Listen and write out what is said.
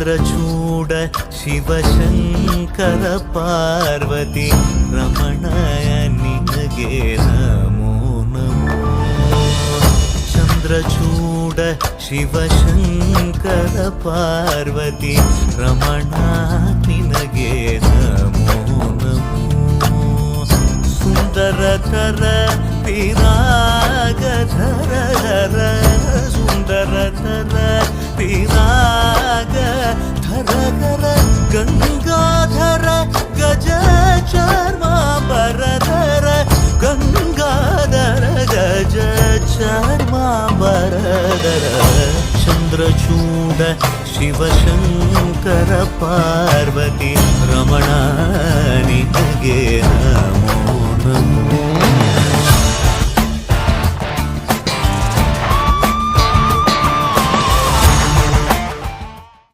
ಚಂದ್ರಚೂಡ ಶಿವಶಂಕರ ಪಾರ್ವತಿ ರಮಣಯ ನಿನಗೆ ನಮೋ ನಮೋ. ಚಂದ್ರಚೂಡ ಶಿವಶಂಕರ ಪಾರ್ವತಿ ರಮಣ ನಿನಗೆ ನಮೋ ನಮೋ. ಸುಂದರತರ ಪಿರಾಗಧರ ಧರ ಸುಂದರತರ ಪಿರಾಗ ಧರಗರ ಗಂಗಾಧರ ಗಜ ಚರ್ಮಾಂಬರಧರ ಗಂಗಾಧರ ಗಜ ಚರ್ಮಾಂಬರಧರ. ಚಂದ್ರಚೂಡ ಶಿವಶಂಕರ ಪಾರ್ವತಿ ರಮಣ ನಿನಗೆ ನಮೋ ನಮೋ.